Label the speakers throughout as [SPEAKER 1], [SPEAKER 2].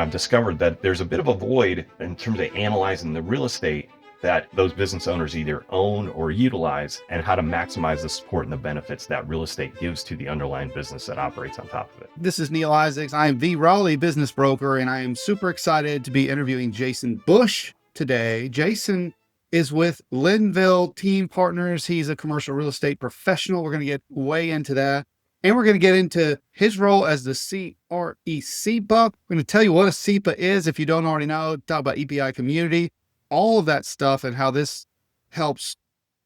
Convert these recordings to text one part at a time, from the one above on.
[SPEAKER 1] I've discovered that there's a bit of a void in terms of analyzing the real estate that those business owners either own or utilize, and how to maximize the support and the benefits that real estate gives to the underlying business that operates on top of it.
[SPEAKER 2] This is Neal Isaacs. I am the Raleigh Business Broker, and I am super excited to be interviewing Jason Bush today. Jason is with Linville Team Partners. He's a commercial real estate professional. We're going to get way into that. And we're going to get into his role as the CEPA. We're going to tell you what a CIPA is if you don't already know, talk about EPI Community, all of that stuff, and how this helps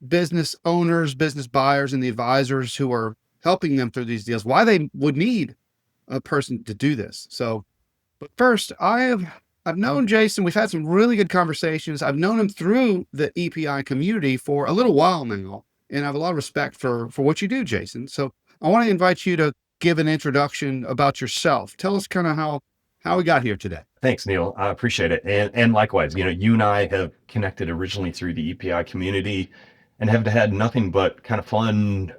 [SPEAKER 2] business owners, business buyers, and the advisors who are helping them through these deals, why they would need a person to do this. So, but first, I've known Jason. We've had some really good conversations. I've known him through the EPI community for a little while now, and I have a lot of respect for what you do, Jason. So I want to invite you to give an introduction about yourself. Tell us kind of how we got here today.
[SPEAKER 1] Thanks, Neal. I appreciate it. And likewise, you and I have connected originally through the EPI community and have had nothing but kind of fun,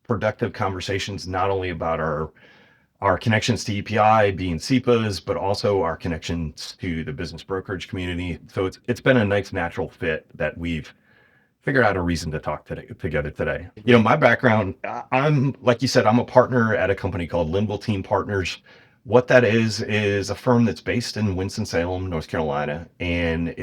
[SPEAKER 1] productive conversations, not only about our connections to EPI being CIPAs, but also our connections to the business brokerage community. So it's been a nice natural fit that we've figured out a reason to talk together today. My background, I'm, like you said, I'm a partner at a company called Linville Team Partners. What that is a firm that's based in Winston-Salem, North Carolina, and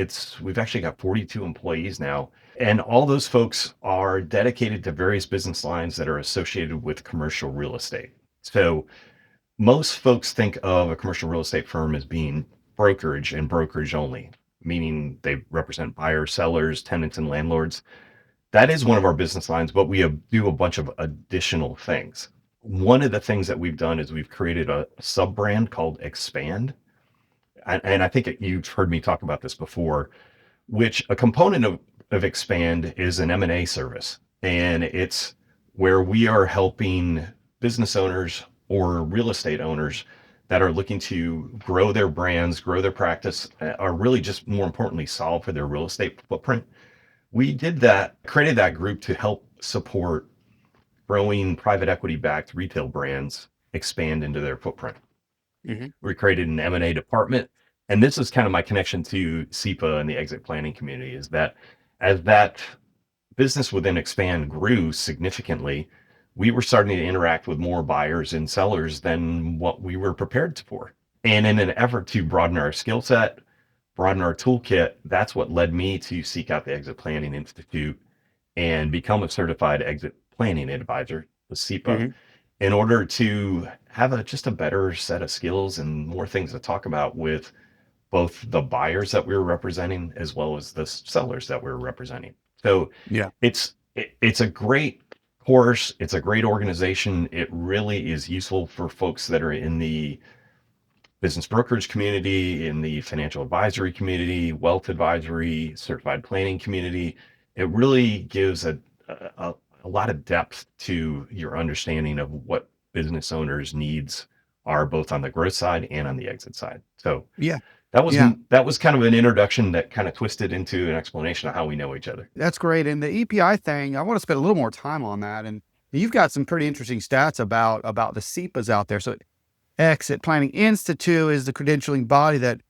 [SPEAKER 1] we've actually got 42 employees now. And all those folks are dedicated to various business lines that are associated with commercial real estate. So most folks think of a commercial real estate firm as being brokerage and brokerage only, meaning they represent buyers, sellers, tenants, and landlords. That is one of our business lines, but we do a bunch of additional things. One of the things that we've done is we've created a sub-brand called Expand. And I think you've heard me talk about this before, which a component of Expand is an M&A service. And it's where we are helping business owners or real estate owners that are looking to grow their brands, grow their practice, or really just more importantly, solve for their real estate footprint. We created that group to help support growing private equity-backed retail brands expand into their footprint. Mm-hmm. We created an M&A department, and this is kind of my connection to CIPA and the exit planning community, is that as that business within Expand grew significantly, we were starting to interact with more buyers and sellers than what we were prepared for. And in an effort to broaden our skill set, broaden our toolkit, that's what led me to seek out the Exit Planning Institute and become a certified exit planning advisor, the CIPA, mm-hmm. in order to have just a better set of skills and more things to talk about with both the buyers that we were representing as well as the sellers that we were representing. So yeah, it's a great course. It's a great organization. It really is useful for folks that are in the business brokerage community, in the financial advisory community, wealth advisory, certified planning community. It really gives a lot of depth to your understanding of what business owners' needs are, both on the growth side and on the exit side. So yeah, that was kind of an introduction that kind of twisted into an explanation of how we know each other.
[SPEAKER 2] That's great. And the EPI thing, I want to spend a little more time on that. And you've got some pretty interesting stats about the CIPAs out there. So Exit Planning Institute is the credentialing body that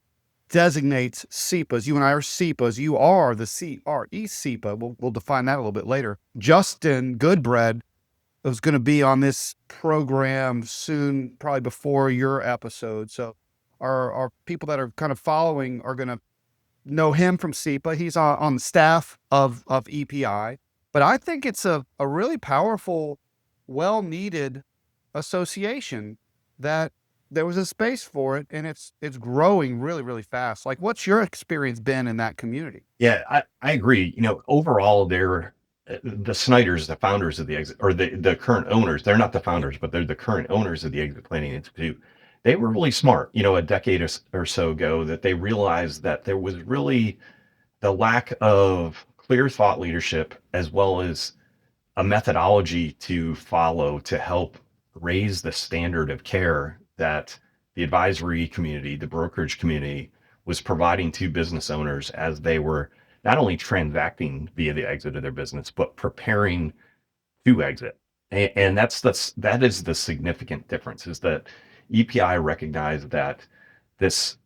[SPEAKER 2] designates CIPAs. You and I are CIPAs. You are the CRE-CIPA. We'll define that a little bit later. Justin Goodbread is going to be on this program soon, probably before your episode. So our people that are kind of following are going to know him from CIPA. He's on the staff of EPI. But I think it's a really powerful, well-needed association that there was a space for it, and it's growing really, really fast. Like, what's your experience been in that community?
[SPEAKER 1] Yeah, I agree. Overall, the Snyders, the founders of the Exit, or the current owners, they're not the founders, but they're the current owners of the Exit Planning Institute. They were really smart, a decade or so ago, that they realized that there was really the lack of clear thought leadership, as well as a methodology to follow to help raise the standard of care that the advisory community, the brokerage community, was providing to business owners as they were not only transacting via the exit of their business, but preparing to exit. And that is the significant difference, is that EPI recognized that this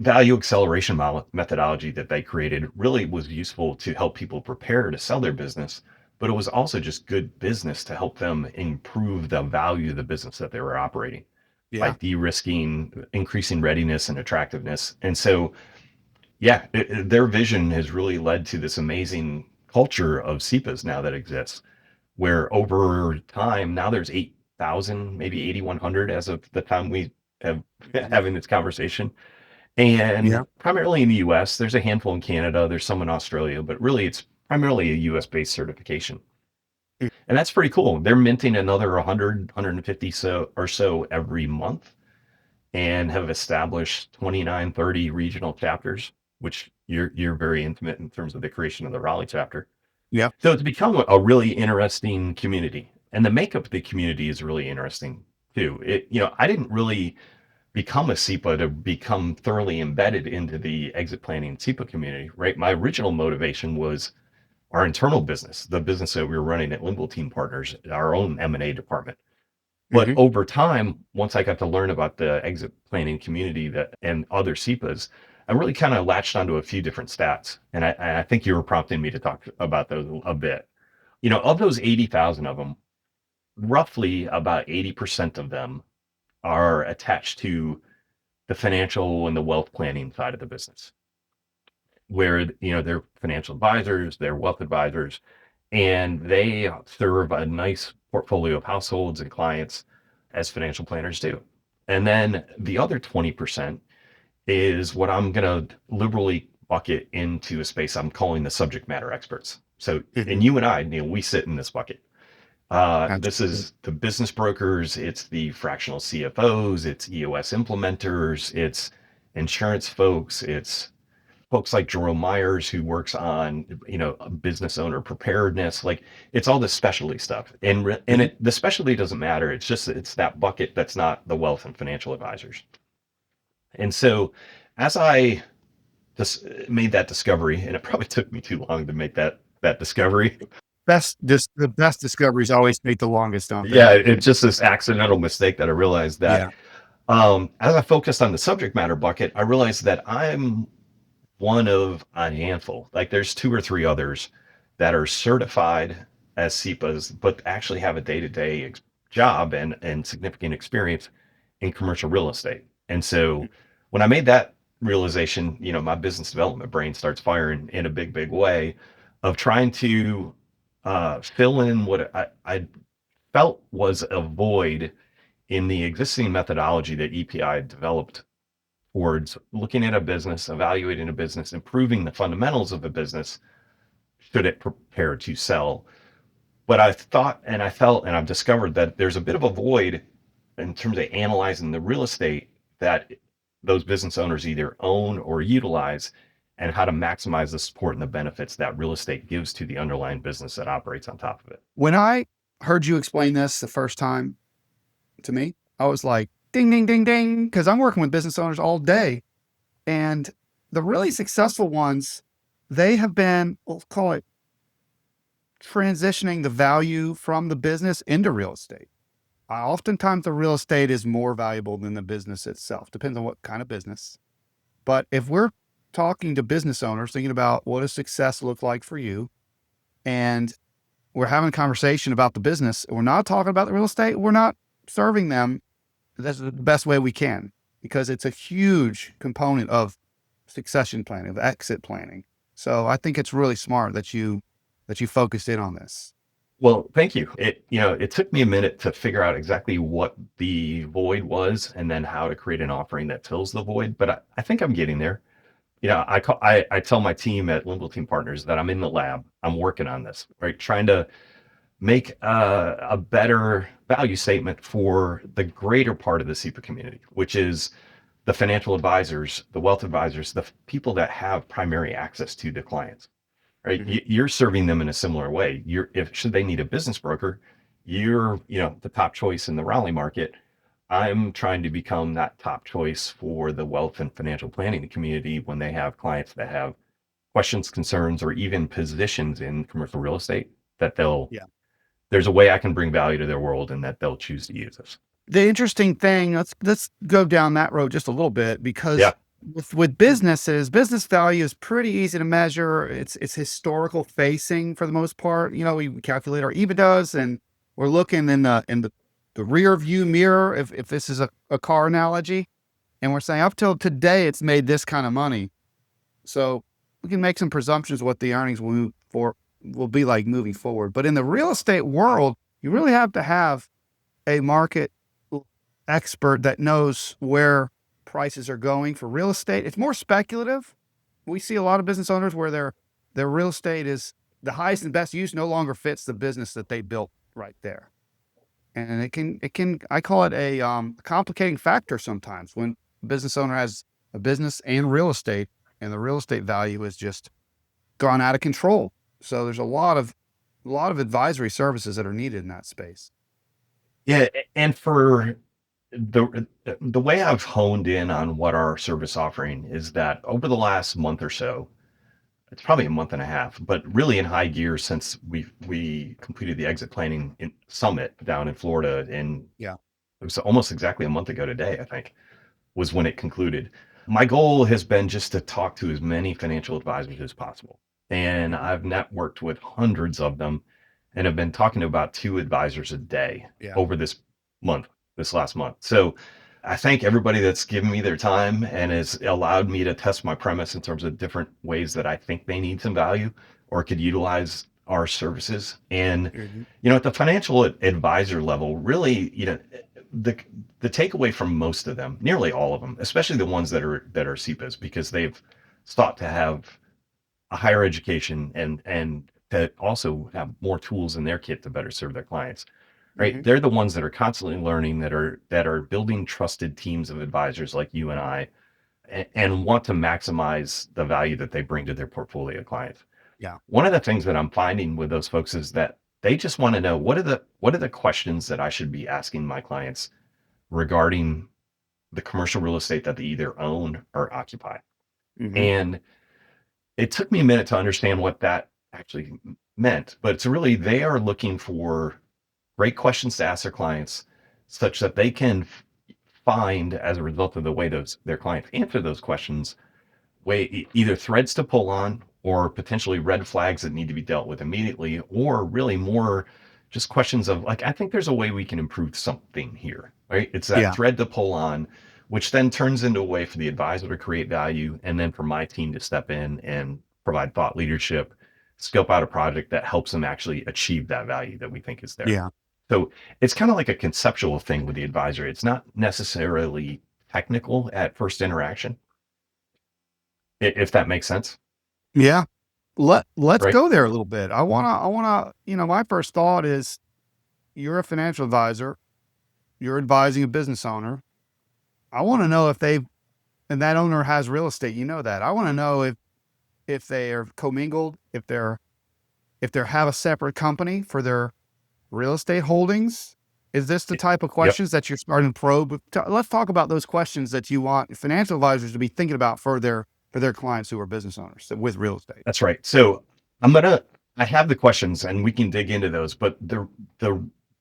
[SPEAKER 1] value acceleration methodology that they created really was useful to help people prepare to sell their business, but it was also just good business to help them improve the value of the business that they were operating by
[SPEAKER 2] Yeah.
[SPEAKER 1] de-risking, increasing readiness and attractiveness. And so, yeah, their vision has really led to this amazing culture of CEPAs now that exists, where over time, now there's 8,000, maybe 8,100 as of the time we have having this conversation.
[SPEAKER 2] Yeah.
[SPEAKER 1] And primarily in the US, there's a handful in Canada, there's some in Australia, but really it's primarily a US based certification.
[SPEAKER 2] Mm.
[SPEAKER 1] And that's pretty cool. They're minting another 100, 150 or so every month and have established 29, 30 regional chapters, which you're very intimate in terms of the creation of the Raleigh chapter.
[SPEAKER 2] Yeah.
[SPEAKER 1] So it's become a really interesting community. And the makeup of the community is really interesting too. I didn't really become a CIPA to become thoroughly embedded into the exit planning CIPA community, right? My original motivation was our internal business, the business that we were running at Linville Team Partners, our own M&A department. But
[SPEAKER 2] Hmm.
[SPEAKER 1] over time, once I got to learn about the exit planning community and other CIPAs, I really kind of latched onto a few different stats. And I think you were prompting me to talk about those a bit. Of those 80,000 of them, roughly about 80% of them are attached to the financial and the wealth planning side of the business, where they're financial advisors, they're wealth advisors, and they serve a nice portfolio of households and clients as financial planners do. And then the other 20% is what I'm going to liberally bucket into a space I'm calling the subject matter experts. So,
[SPEAKER 2] Hmm.
[SPEAKER 1] and you and I, Neal, we sit in this bucket. This
[SPEAKER 2] Absolutely.
[SPEAKER 1] is the business brokers, it's the fractional CFOs, it's EOS implementers, it's insurance folks, it's folks like Jerome Myers who works on business owner preparedness. Like it's all this specialty stuff, and
[SPEAKER 2] Hmm.
[SPEAKER 1] the specialty doesn't matter. It's that bucket that's not the wealth and financial advisors. And so, as I just made that discovery, and it probably took me too long to make that discovery.
[SPEAKER 2] The best discoveries always take the longest, don't they?
[SPEAKER 1] Yeah, it's just this accidental mistake that I realized that
[SPEAKER 2] Yeah.
[SPEAKER 1] as I focused on the subject matter bucket, I realized that I'm one of a handful. Like there's two or three others that are certified as CEPAs, but actually have a day-to-day job and significant experience in commercial real estate. And so when I made that realization, my business development brain starts firing in a big, big way of trying to fill in what I felt was a void in the existing methodology that EPI had developed towards looking at a business, evaluating a business, improving the fundamentals of a business should it prepare to sell. But I thought and I felt and I've discovered that there's a bit of a void in terms of analyzing the real estate that those business owners either own or utilize and how to maximize the support and the benefits that real estate gives to the underlying business that operates on top of it.
[SPEAKER 2] When I heard you explain this the first time to me, I was like, ding, ding, ding, ding, because I'm working with business owners all day. And the really successful ones, they have been, we'll call it transitioning the value from the business into real estate. Oftentimes, the real estate is more valuable than the business itself. Depends on what kind of business. But if we're talking to business owners, thinking about what does success look like for you, and we're having a conversation about the business, we're not talking about the real estate, we're not serving them. That's the best way we can, because it's a huge component of succession planning, of exit planning. So I think it's really smart that you focused in on this.
[SPEAKER 1] Well, thank you. It took me a minute to figure out exactly what the void was and then how to create an offering that fills the void. But I think I'm getting there. I tell my team at Linville Team Partners that I'm in the lab. I'm working on this, right? Trying to make a better value statement for the greater part of the CEPA community, which is the financial advisors, the wealth advisors, the people that have primary access to the clients, right?
[SPEAKER 2] Mhm.
[SPEAKER 1] You're serving them in a similar way. If should they need a business broker, you're the top choice in the Raleigh market. I'm trying to become that top choice for the wealth and financial planning community when they have clients that have questions, concerns, or even positions in commercial real estate that
[SPEAKER 2] Yeah.
[SPEAKER 1] there's a way I can bring value to their world and that they'll choose to use us.
[SPEAKER 2] The interesting thing, let's go down that road just a little bit, because
[SPEAKER 1] Yeah.
[SPEAKER 2] with businesses, business value is pretty easy to measure. It's historical facing for the most part. We calculate our EBITDAs, and we're looking in the rear view mirror, if this is a car analogy, and we're saying up till today it's made this kind of money. So we can make some presumptions what the earnings will be like moving forward. But in the real estate world, you really have to have a market expert that knows where prices are going for real estate. It's more speculative. We see a lot of business owners where their real estate is the highest and best use no longer fits the business that they built right there. And it can I call it a complicating factor sometimes when a business owner has a business and real estate, and the real estate value is just gone out of control. So there's a lot of advisory services that are needed in that space.
[SPEAKER 1] Yeah, and for the way I've honed in on what our service offering is that over the last month or so, it's probably a month and a half, but really in high gear since we completed the exit planning in summit down in Florida, and
[SPEAKER 2] Yeah.
[SPEAKER 1] it was almost exactly a month ago today, I think, was when it concluded. My goal has been just to talk to as many financial advisors as possible. And
[SPEAKER 2] Mhm.
[SPEAKER 1] I've networked with hundreds of them and have been talking to about two advisors a day
[SPEAKER 2] Yeah.
[SPEAKER 1] over this last month. So I thank everybody that's given me their time and has allowed me to test my premise in terms of different ways that I think they need some value or could utilize our services. And,
[SPEAKER 2] Mhm.
[SPEAKER 1] at the financial advisor level, really, the the takeaway from most of them, nearly all of them, especially the ones that are CEPAs, because they've sought to have a higher education and to also have more tools in their kit to better serve their clients. Right?
[SPEAKER 2] Mhm.
[SPEAKER 1] They're the ones that are constantly learning, that are building trusted teams of advisors like you and I, and want to maximize the value that they bring to their portfolio clients.
[SPEAKER 2] Yeah.
[SPEAKER 1] One of the things that I'm finding with those folks is that they just want to know what are the questions that I should be asking my clients regarding the commercial real estate that they either own or occupy.
[SPEAKER 2] Mhm.
[SPEAKER 1] And it took me a minute to understand what that actually meant, but it's really they are looking for great questions to ask their clients such that they can find, as a result of the way those their clients answer those questions, either threads to pull on or potentially red flags that need to be dealt with immediately, or really more just questions of like, I think there's a way we can improve something here, right? It's that
[SPEAKER 2] Yeah.
[SPEAKER 1] thread to pull on, which then turns into a way for the advisor to create value, and then for my team to step in and provide thought leadership, scope out a project that helps them actually achieve that value that we think is there.
[SPEAKER 2] Yeah.
[SPEAKER 1] So it's kind of like a conceptual thing with the advisor. It's not necessarily technical at first interaction, if that makes sense,
[SPEAKER 2] Yeah. Let's
[SPEAKER 1] right?
[SPEAKER 2] go there a little bit. I wanna, my first thought is you're a financial advisor, you're advising a business owner. I want to know if they and that owner has real estate. You know that. I want to know if they are commingled, if they have a separate company for their real estate holdings. Is this the type of
[SPEAKER 1] Yep,
[SPEAKER 2] questions that you're starting to probe? Let's talk about those questions that you want financial advisors to be thinking about for their clients who are business owners with real estate.
[SPEAKER 1] that's right. So I'm gonna I have the questions and we can dig into those, but the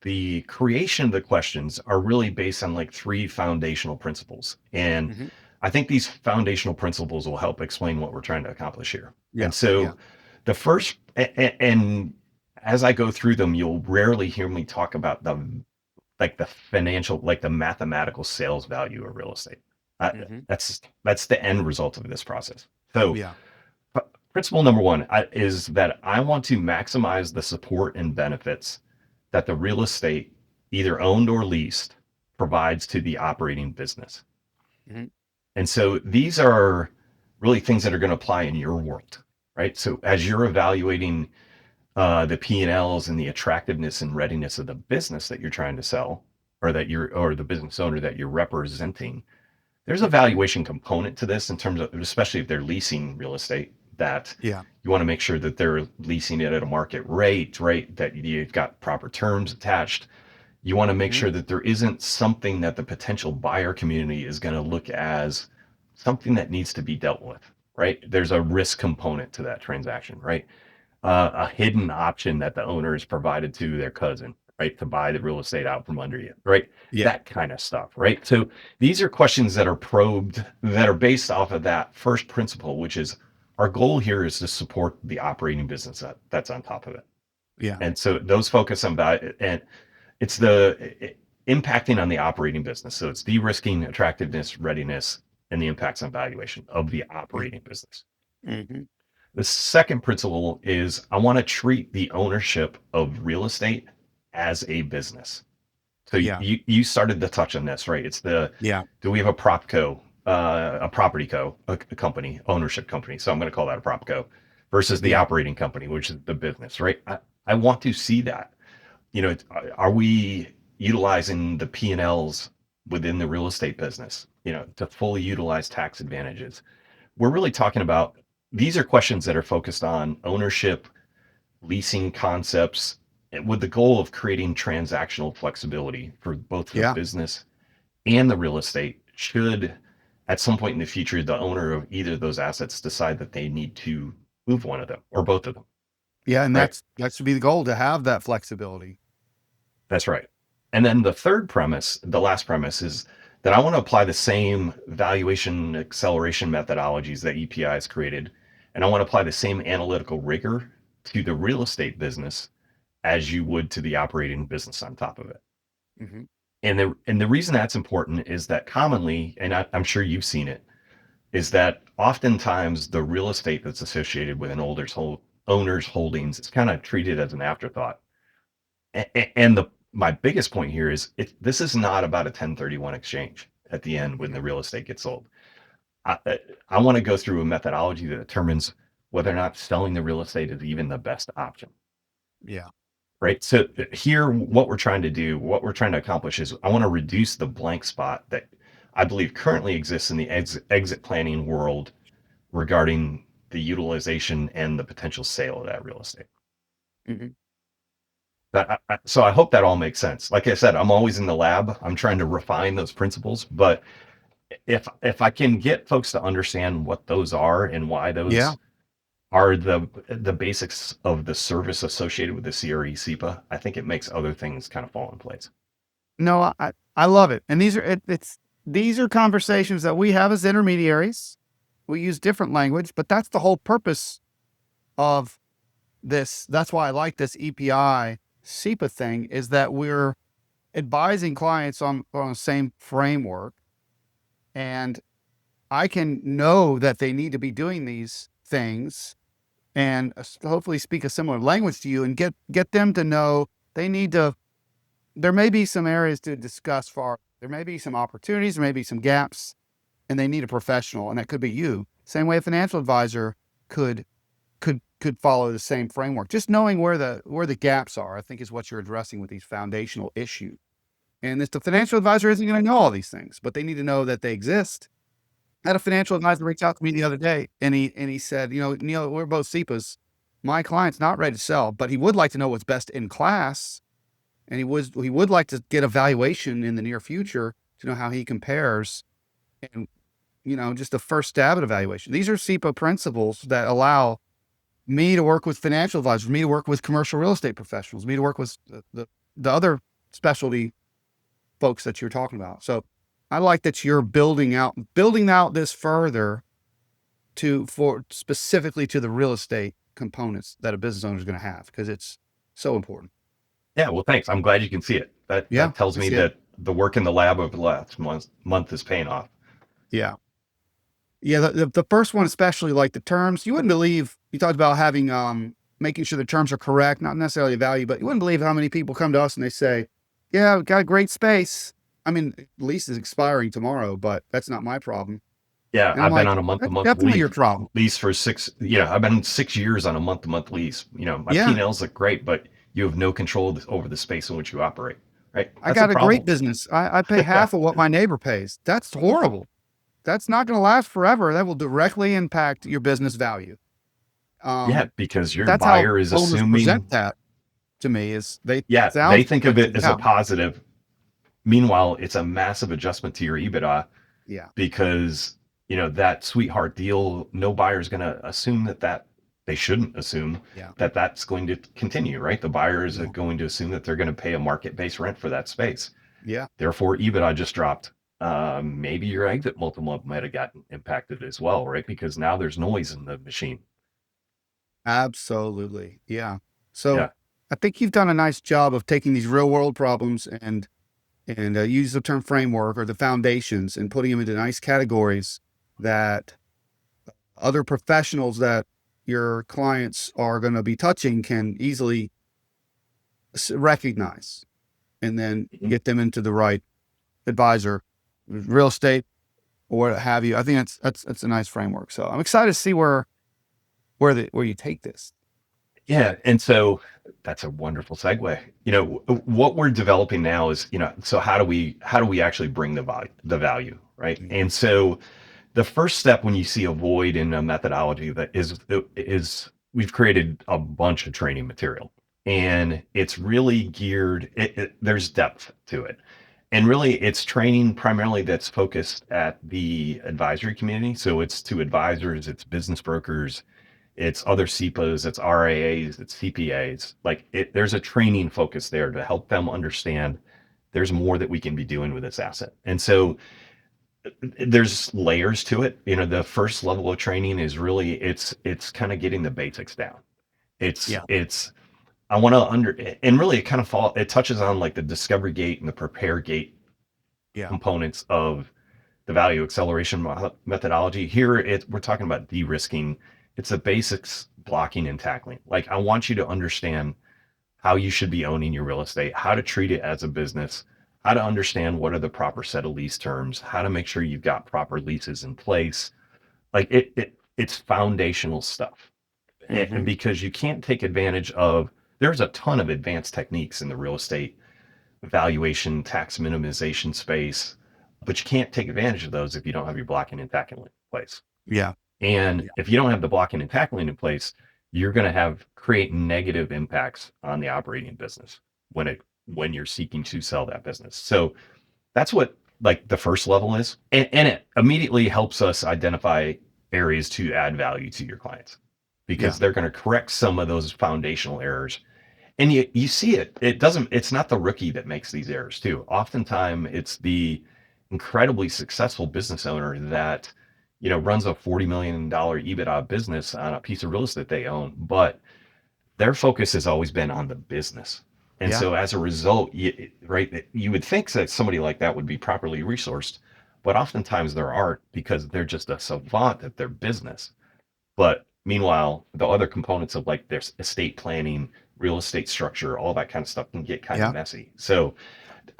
[SPEAKER 1] the creation of the questions are really based on like three foundational principles. And
[SPEAKER 2] Hmm.
[SPEAKER 1] I think these foundational principles will help explain what we're trying to accomplish here.
[SPEAKER 2] Yeah.
[SPEAKER 1] And
[SPEAKER 2] Yeah.
[SPEAKER 1] so the first and as I go through them, you'll rarely hear me talk about the financial, like the mathematical sales value of real estate. Uh,
[SPEAKER 2] Hmm.
[SPEAKER 1] that's the end result of this process. So,
[SPEAKER 2] Yeah.
[SPEAKER 1] principle number one is that I want to maximize the support and benefits that the real estate, either owned or leased, provides to the operating business.
[SPEAKER 2] Hmm.
[SPEAKER 1] And so these are really things that are going to apply in your world, right? So as you're evaluating the P&Ls and the attractiveness and readiness of the business that you're trying to sell, or the business owner that you're representing, there's a
[SPEAKER 2] Hmm.
[SPEAKER 1] valuation component to this in terms of, especially if they're leasing real estate, that
[SPEAKER 2] Yeah.
[SPEAKER 1] you want to make sure that they're leasing it at a market rate, right? That you've got proper terms attached. You want to make
[SPEAKER 2] Hmm.
[SPEAKER 1] sure that there isn't something that the potential buyer community is going to look as something that needs to be dealt with, right? There's a risk component to that transaction, right? A hidden option that the owner has provided to their cousin, right? To buy the real estate out from under you, right?
[SPEAKER 2] Yeah.
[SPEAKER 1] That kind of stuff, right? So these are questions that are probed, that are based off of that first principle, which is our goal here is to support the operating business that's on top of it.
[SPEAKER 2] Yeah.
[SPEAKER 1] And so those focus on value, and it's the impacting on the operating business. So it's de-risking, attractiveness, readiness, and the impacts on valuation of the operating business.
[SPEAKER 2] Mm-hmm.
[SPEAKER 1] The second principle is I want to treat the ownership of real estate as a business. So
[SPEAKER 2] Yeah.
[SPEAKER 1] you started to touch on this, right? It's the,
[SPEAKER 2] Yeah.
[SPEAKER 1] do we have a prop co, a property co, a company, ownership company? So I'm going to call that a prop co versus the
[SPEAKER 2] Yeah.
[SPEAKER 1] operating company, which is the business, right? I want to see that. Are we utilizing the P&Ls within the real estate business, to fully utilize tax advantages? We're really talking about, these are questions that are focused on ownership, leasing concepts, with the goal of creating transactional flexibility for both the
[SPEAKER 2] Yeah.
[SPEAKER 1] business and the real estate, should at some point in the future the owner of either of those assets decide that they need to move one of them or both of them,
[SPEAKER 2] Yeah. And
[SPEAKER 1] right?
[SPEAKER 2] that should be the goal, to have that flexibility.
[SPEAKER 1] That's right. And then the third premise, the last premise, is that I want to apply the same valuation acceleration methodologies that EPI has created. And I want to apply the same analytical rigor to the real estate business as you would to the operating business on top of it.
[SPEAKER 2] Mm-hmm.
[SPEAKER 1] And the reason that's important is that commonly, and I'm sure you've seen it, is that oftentimes the real estate that's associated with an owner's holdings is kind of treated as an afterthought. And my biggest point here is, this is not about a 1031 exchange at the end when the real estate gets sold. I want to go through a methodology that determines whether or not selling the real estate is even the best option,
[SPEAKER 2] Yeah.
[SPEAKER 1] right? So here, what we're trying to accomplish is I want to reduce the blank spot that I believe currently exists in the exit planning world regarding the utilization and the potential sale of that real estate.
[SPEAKER 2] Mm-hmm.
[SPEAKER 1] So I hope that all makes sense. Like I said, I'm always in the lab. I'm trying to refine those principles, but if I can get folks to understand what those are and why
[SPEAKER 2] Yeah.
[SPEAKER 1] those are the basics of the service associated with the CRE CIPA, I think it makes other things kind of fall in place.
[SPEAKER 2] No, I love it. And these are conversations that we have as intermediaries. We use different language, but that's the whole purpose of this. That's why I like this EPI CIPA thing, is that we're advising clients on the same framework, and I can know that they need to be doing these things, and hopefully speak a similar language to you, and get them to know they need to. There may be some areas to discuss far. There may be some opportunities, there may be some gaps, and they need a professional, and that could be you. Same way a financial advisor could follow the same framework. Just knowing where the gaps are, I think, is what you're addressing with these foundational issues. And if the financial advisor isn't going to know all these things, but they need to know that they exist. I had a financial advisor reach out to me the other day, and he said, Neal, we're both CEPAs. My client's not ready to sell, but he would like to know what's best in class, and he would like to get a valuation in the near future to know how he compares, and just a first stab at evaluation. These are CEPA principles that allow me to work with financial advisors, me to work with commercial real estate professionals, me to work with the other specialty folks that you're talking about. So I like that you're building out this further for specifically to the real estate components that a business owner is going to have, because it's so important.
[SPEAKER 1] Yeah, well, thanks. I'm glad you can see it.
[SPEAKER 2] Yeah,
[SPEAKER 1] That tells
[SPEAKER 2] I
[SPEAKER 1] me
[SPEAKER 2] see it.
[SPEAKER 1] that the work in the lab over the last month is paying off.
[SPEAKER 2] Yeah. Yeah. The first one, especially, like the terms, you wouldn't believe, you talked about having, making sure the terms are correct, not necessarily value, but you wouldn't believe how many people come to us and they say, yeah, we've got a great space. I mean, lease is expiring tomorrow, but that's not my problem.
[SPEAKER 1] Yeah,
[SPEAKER 2] And I'm
[SPEAKER 1] I've been
[SPEAKER 2] like,
[SPEAKER 1] on a
[SPEAKER 2] that's
[SPEAKER 1] month-to-month
[SPEAKER 2] definitely your problem.
[SPEAKER 1] lease for I've been 6 years on a month-to-month lease. My
[SPEAKER 2] Yeah.
[SPEAKER 1] P&Ls look great, but you have no control over the space in which you operate, right?
[SPEAKER 2] I
[SPEAKER 1] That's a
[SPEAKER 2] got a great
[SPEAKER 1] problem.
[SPEAKER 2] business. I pay half of what my neighbor pays. That's horrible. That's not going to last forever. That will directly impact your business value.
[SPEAKER 1] Yeah, because your
[SPEAKER 2] That's how
[SPEAKER 1] buyer is
[SPEAKER 2] owners present
[SPEAKER 1] assuming,
[SPEAKER 2] that to me, is they
[SPEAKER 1] yeah, they
[SPEAKER 2] sounds
[SPEAKER 1] think of
[SPEAKER 2] good.
[SPEAKER 1] it as a
[SPEAKER 2] Yeah.
[SPEAKER 1] positive. Meanwhile, it's a massive adjustment to your EBITDA
[SPEAKER 2] Yeah.
[SPEAKER 1] because, that sweetheart deal, no buyer's going to assume that they shouldn't assume
[SPEAKER 2] Yeah.
[SPEAKER 1] that that's going to continue, right? The buyers are
[SPEAKER 2] Yeah.
[SPEAKER 1] going to assume that they're going to pay a market-based rent for that space.
[SPEAKER 2] Yeah.
[SPEAKER 1] Therefore, EBITDA just dropped. Maybe your exit multiple might have gotten impacted as well, right? Because now there's noise in the machine.
[SPEAKER 2] Absolutely. Yeah.
[SPEAKER 1] Yeah.
[SPEAKER 2] So I think you've done a nice job of taking these real world problems and use the term framework or the foundations and putting them into nice categories that other professionals that your clients are going to be touching can easily recognize and then
[SPEAKER 1] Mhm.
[SPEAKER 2] get them into the right advisor, real estate or what have you. I think that's a nice framework. So I'm excited to see where you take this.
[SPEAKER 1] Yeah. And so that's a wonderful segue. What we're developing now is, so how do we actually bring the value, right?
[SPEAKER 2] Mhm.
[SPEAKER 1] And so the first step when you see a void in a methodology that is we've created a bunch of training material, and it's really geared, there's depth to it. And really it's training primarily that's focused at the advisory community. So it's to advisors, it's business brokers, it's other CIPAs, it's RAAs, it's CPAs. There's a training focus there to help them understand there's more that we can be doing with this asset. And so there's layers to it. The first level of training is really it's kind of getting the basics down. It's
[SPEAKER 2] Yeah.
[SPEAKER 1] it's I want to and really it touches on like the discovery gate and the prepare gate
[SPEAKER 2] Yeah.
[SPEAKER 1] components of the value acceleration methodology. Here we're talking about de-risking. It's the basics, blocking and tackling. Like, I want you to understand how you should be owning your real estate, how to treat it as a business, how to understand what are the proper set of lease terms, how to make sure you've got proper leases in place. Like, it's foundational stuff. And
[SPEAKER 2] Hmm.
[SPEAKER 1] because you can't take advantage of, there's a ton of advanced techniques in the real estate valuation, tax minimization space, but you can't take advantage of those if you don't have your blocking and tackling in place.
[SPEAKER 2] Yeah.
[SPEAKER 1] And
[SPEAKER 2] Yeah.
[SPEAKER 1] if you don't have the blocking and tackling in place, you're going to create negative impacts on the operating business when you're seeking to sell that business. So that's what like the first level is. And it immediately helps us identify areas to add value to your clients
[SPEAKER 2] Yeah.
[SPEAKER 1] because they're going to correct some of those foundational errors. And you see it's not the rookie that makes these errors too. Oftentimes it's the incredibly successful business owner that, runs a $40 million EBITDA business on a piece of real estate they own, but their focus has always been on the business. And
[SPEAKER 2] Yeah.
[SPEAKER 1] so as a result, right, you would think that somebody like that would be properly resourced, but oftentimes there aren't because they're just a savant at their business. But meanwhile, the other components of like their estate planning, real estate structure, all that kind of stuff can get kind of
[SPEAKER 2] Yeah.
[SPEAKER 1] messy. So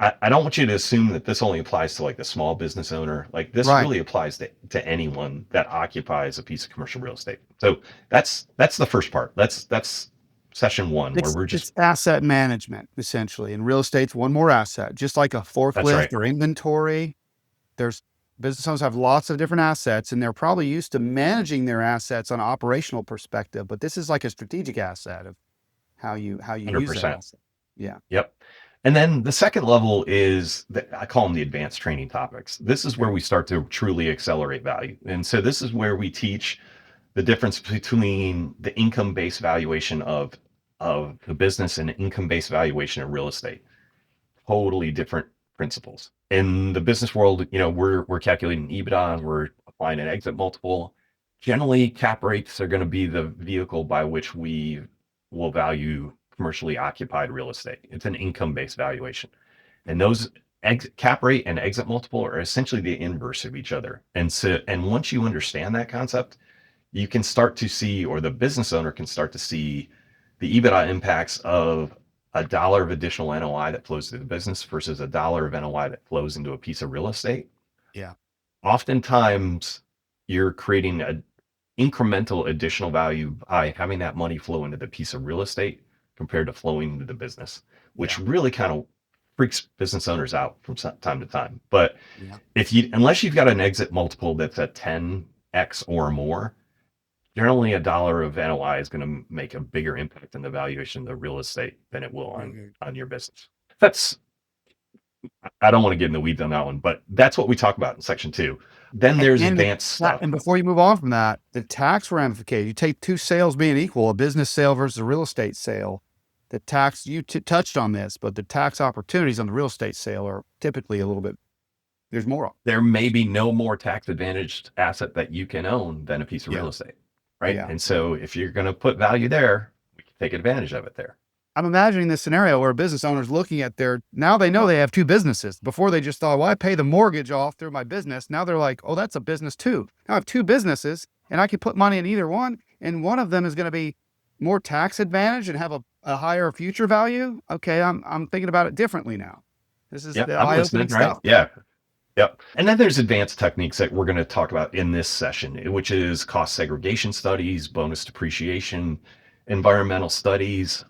[SPEAKER 1] I don't want you to assume that this only applies to like the small business owner. Like, this
[SPEAKER 2] Right.
[SPEAKER 1] really applies to anyone that occupies a piece of commercial real estate. So that's the first part. That's session one where we're just
[SPEAKER 2] It's asset management essentially, and real estate's one more asset, just like a
[SPEAKER 1] that's right.
[SPEAKER 2] forklift or inventory. There's business owners have lots of different assets, and they're probably used to managing their assets on an operational perspective. But this is like a strategic asset of how you use that
[SPEAKER 1] 100%.
[SPEAKER 2] asset. Yeah.
[SPEAKER 1] Yep. And then the second level is that I call them the advanced training topics. This is where
[SPEAKER 2] Okay.
[SPEAKER 1] we start to truly accelerate value. And so this is where we teach the difference between the income-based valuation of the business and income-based valuation of real estate. Totally different principles. In the business world, we're calculating EBITDA and we're applying an exit multiple. Generally, cap rates are going to be the vehicle by which we will value commercially occupied real estate. It's an income-based valuation. And those cap rate and exit multiple are essentially the inverse of each other. And once you understand that concept, you can start to see, or the business owner can start to see, the EBITDA impacts of $1 of additional NOI that flows through the business versus $1 of NOI that flows into a piece of real estate.
[SPEAKER 2] Yeah.
[SPEAKER 1] Oftentimes, you're creating an incremental additional value by having that money flow into the piece of real estate compared to flowing into the business, which
[SPEAKER 2] Yeah.
[SPEAKER 1] really kind of freaks business owners out from time to time. But
[SPEAKER 2] Yeah.
[SPEAKER 1] unless you've got an exit multiple that's at 10x or more, generally $1 of NOI is going to make a bigger impact on the valuation of the real estate than it will on
[SPEAKER 2] Mhm.
[SPEAKER 1] on your business. That's I don't want to get in the weeds on that one, but that's what we talk about in section 2. Then there's
[SPEAKER 2] And
[SPEAKER 1] advanced stuff.
[SPEAKER 2] and before you move on from that, the tax ramification, you take two sales being equal, a business sale versus a real estate sale. The tax, you touched on this, but the tax opportunities on the real estate sale are typically a little bit, there's more.
[SPEAKER 1] There may be no more tax advantaged asset that you can own than a piece of
[SPEAKER 2] Yeah.
[SPEAKER 1] real estate, right?
[SPEAKER 2] Yeah.
[SPEAKER 1] And so if you're going to put value there, we can take advantage of it there.
[SPEAKER 2] I'm imagining this scenario where a business owner is looking at now they know they have two businesses. Before they just thought, well, I pay the mortgage off through my business. Now they're like, oh, that's a business too. Now I have two businesses and I can put money in either one. And one of them is going to be more tax advantage and have a higher future value. Okay. I'm thinking about it differently now. This is
[SPEAKER 1] Yeah,
[SPEAKER 2] the
[SPEAKER 1] I'm
[SPEAKER 2] eye-opening
[SPEAKER 1] listening, right?
[SPEAKER 2] stuff.
[SPEAKER 1] Yeah. Yep. And then there's advanced techniques that we're going to talk about in this session, which is cost segregation studies, bonus depreciation, environmental studies,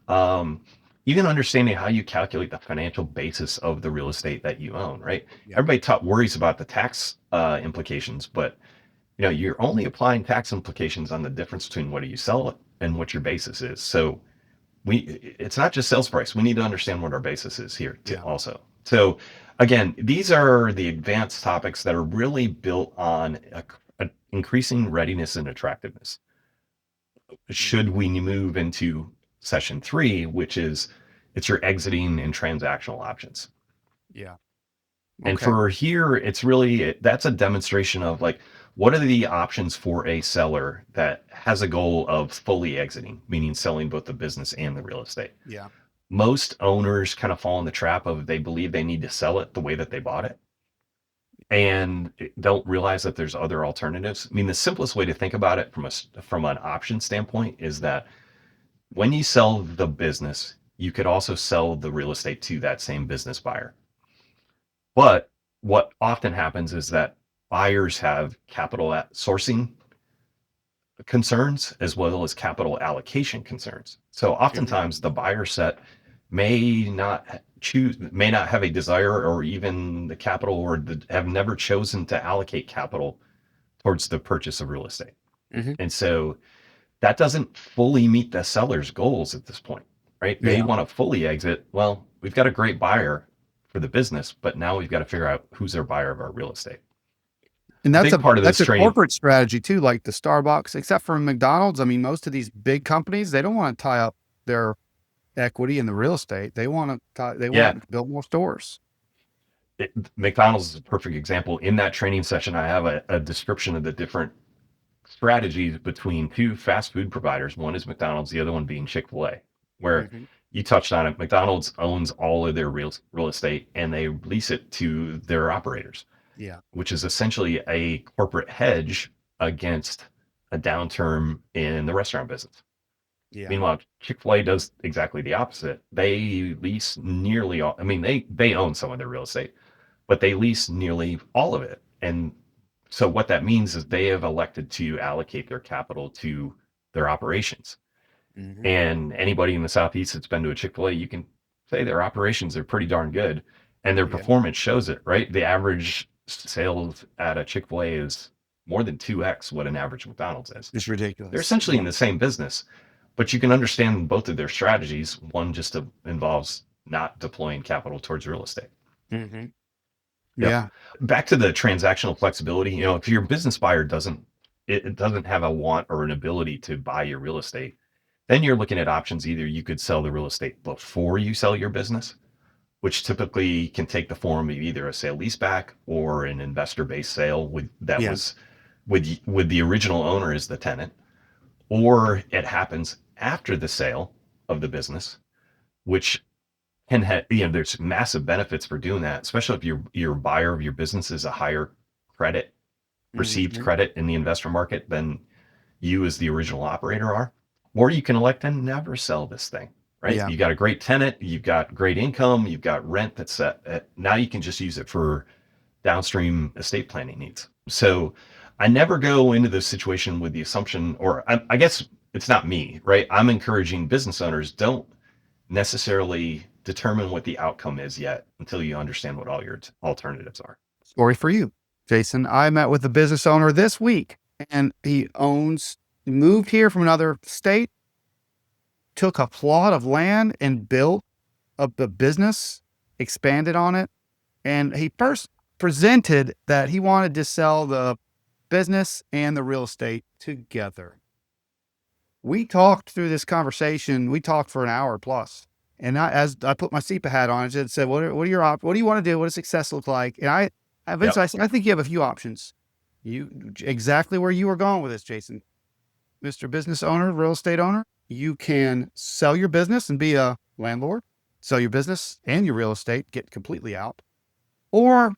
[SPEAKER 1] even understanding how you calculate the financial basis of the real estate that you own, right?
[SPEAKER 2] Yeah.
[SPEAKER 1] Everybody worries about the tax implications, but you're only applying tax implications on the difference between what do you sell and what your basis is. So it's not just sales price. We need to understand what our basis is here too, also. So again, these are the advanced topics that are really built on a increasing readiness and attractiveness. Should we move into session 3, which is it's your exiting and transactional options.
[SPEAKER 2] Yeah.
[SPEAKER 1] And
[SPEAKER 2] Okay.
[SPEAKER 1] for here, it's really, that's a demonstration of like, what are the options for a seller that has a goal of fully exiting, meaning selling both the business and the real estate?
[SPEAKER 2] Yeah.
[SPEAKER 1] Most owners kind of fall in the trap of they believe they need to sell it the way that they bought it and don't realize that there's other alternatives. I mean, the simplest way to think about it from an option standpoint is that when you sell the business, you could also sell the real estate to that same business buyer. But what often happens is that buyers have capital sourcing concerns as well as capital allocation concerns. So oftentimes the buyer set may not have a desire or even the capital or have never chosen to allocate capital towards the purchase of real estate.
[SPEAKER 2] Mhm.
[SPEAKER 1] And so that doesn't fully meet the seller's goals at this point, right? They
[SPEAKER 2] Yeah.
[SPEAKER 1] want to fully exit. Well, we've got a great buyer for the business, but now we've got to figure out who's their buyer of our real estate.
[SPEAKER 2] And
[SPEAKER 1] Big part of this
[SPEAKER 2] that's a
[SPEAKER 1] training.
[SPEAKER 2] corporate strategy too, like the Starbucks, except for McDonald's. I mean, most of these big companies, they don't want to tie up their equity in the real estate. They want
[SPEAKER 1] Yeah,
[SPEAKER 2] want to build more stores.
[SPEAKER 1] McDonald's is a perfect example. In that training session, I have a description of the different strategies between two fast food providers. One is McDonald's, the other one being Chick-fil-A, where
[SPEAKER 2] Mhm.
[SPEAKER 1] you touched on it. McDonald's owns all of their real estate and they lease it to their operators,
[SPEAKER 2] Yeah.
[SPEAKER 1] which is essentially a corporate hedge against a downturn in the restaurant business.
[SPEAKER 2] Yeah.
[SPEAKER 1] Meanwhile, Chick-fil-A does exactly the opposite. They lease nearly all, I mean, they own some of their real estate, but they lease nearly all of it. And so what that means is they have elected to allocate their capital to their operations.
[SPEAKER 2] Mhm.
[SPEAKER 1] And anybody in the Southeast that's been to a Chick-fil-A, you can say their operations are pretty darn good and their
[SPEAKER 2] Yeah.
[SPEAKER 1] performance shows it, right? The average sales at a Chick-fil-A is more than 2x what an average McDonald's is.
[SPEAKER 2] It's ridiculous.
[SPEAKER 1] They're essentially in the same business, but you can understand both of their strategies. One just involves not deploying capital towards real estate.
[SPEAKER 2] Mm-hmm.
[SPEAKER 1] Yep.
[SPEAKER 2] Yeah.
[SPEAKER 1] Back to the transactional flexibility, if your business buyer it doesn't have a want or an ability to buy your real estate, then you're looking at options. Either you could sell the real estate before you sell your business, which typically can take the form of either a sale leaseback or an investor-based sale with the original owner as the tenant, or it happens after the sale of the business, which can have, there's massive benefits for doing that, especially if your buyer of your business is a higher credit, perceived
[SPEAKER 2] Mhm.
[SPEAKER 1] credit in the investor market than you as the original operator are. Or you can elect to never sell this thing, right?
[SPEAKER 2] Yeah.
[SPEAKER 1] You got a great tenant, you've got great income, you've got rent that's set. Now you can just use it for downstream estate planning needs. So I never go into this situation with the assumption, or I guess it's not me, right? I'm encouraging business owners, don't necessarily determine what the outcome is yet until you understand what all your alternatives are.
[SPEAKER 2] Story for you, Jason. I met with a business owner this week and he moved here from another state, took a plot of land and built a business, expanded on it, And he first presented that he wanted to sell the business and the real estate together. We talked through this conversation. We talked for an hour plus. And as I put my CIPA hat on, I said, what are your what do you want to do? What does success look like? And I
[SPEAKER 1] Yep.
[SPEAKER 2] eventually I said, I think you have a few options. You exactly where you were going with this, Jason. Mr. Business Owner, real estate owner, you can sell your business and be a landlord, sell your business and your real estate, get completely out. Or